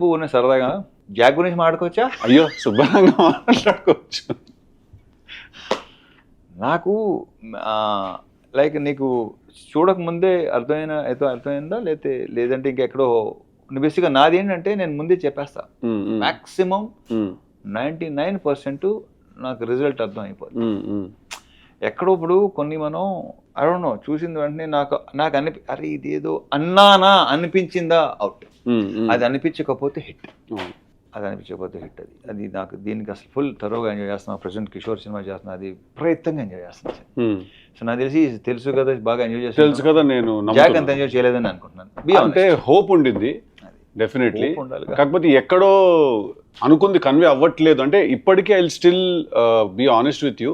ఉన్న సరదాగా జాక్ గురించి మాట్లాడుకోవచ్చా? అయ్యో శుభ్రంగా మాట్లాడుకోవచ్చు. నాకు లైక్ నీకు చూడకముందే అర్థమైందా లేదంటే ఇంకెక్కడో బేసిక్గా నాది ఏంటంటే నేను ముందే చెప్పేస్తా. మ్యాక్సిమం 99% నాకు రిజల్ట్ అర్థం అయిపోతుంది. ఎక్కడో ఇప్పుడు కొన్ని మనం ఐ డోంట్ నో చూసిన వెంటనే నాకు అరే ఇదేదో అన్నానా అనిపించిందా అవుట్, అది అనిపించకపోతే హిట్, అది నాకు దీనికి అసలు ఫుల్ థరోగా ఎంజాయ్ చేస్తున్నాను. ప్రజెంట్ కిషోర్ సినిమా చేస్తున్నా, అది ప్రయత్నంగా ఎంజాయ్ చేస్తున్నాను. సో నాకు తెలుసు కదా బాగా ఎంజాయ్ చేస్తాను. తెలుసు కదా, నేను జాక్ అంత ఎంజాయ్ చేయలేదని అనుకుంటున్నాను. అంటే హోప్ ఉండింది డెఫినెట్లీ, కాకపోతే ఎక్కడో అనుకుంది కన్వే అవ్వట్లేదు. అంటే ఇప్పటికీ I will still be honest with you,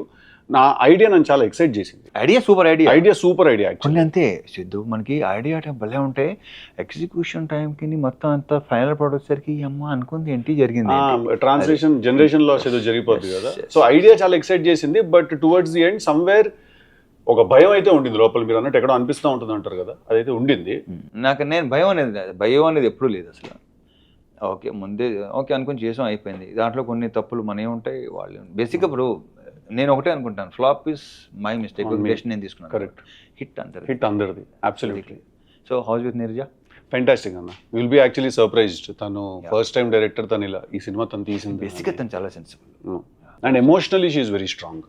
నా ఐడియా నన్ను చాలా ఎక్సైట్ చేసింది. Idea super idea actually. అంతే సిద్ధు, మనకి ఐడియా టైం భలే ఉంటే ఎగ్జిక్యూషన్ టైంకి మొత్తం అంతా ఫైనల్ ప్రోడక్ట్ సరికి అమ్మ అనుకుంది ఏంటి జరిగింది, ట్రాన్స్లేషన్ జనరేషన్ లాస్ ఏదో జరిగిపోతుంది కదా. సో ఐడియా చాలా ఎక్సైట్ చేసింది, but towards the end somewhere ఒక భయం అయితే ఉండింది లోపల. మీరు అన్నట్టు ఎక్కడో అనిపిస్తూ ఉంటుంది అంటారు కదా, అదైతే ఉండింది. నేను భయం అనేది ఎప్పుడూ లేదు అసలు. ముందే అనుకుని చేసాం, అయిపోయింది. దాంట్లో కొన్ని తప్పులు మనమే ఉంటాయి, వాళ్ళు బేసిక్గా. ఇప్పుడు నేను ఒకటే అనుకుంటాను, ఫ్లాప్ ఇస్ మై మిస్టేక్, నేను తీసుకున్నాను. కరెక్ట్. హిట్ అందరిది absolutely. So house with Neeraja fantastic అన్న. Will be actually surprised. తను ఫస్ట్ టైం డైరెక్టర్, తను ఇలా ఈ సినిమా తను తీసింది. బేసిక్గా తను చాలా sensible and emotionally she is very strong.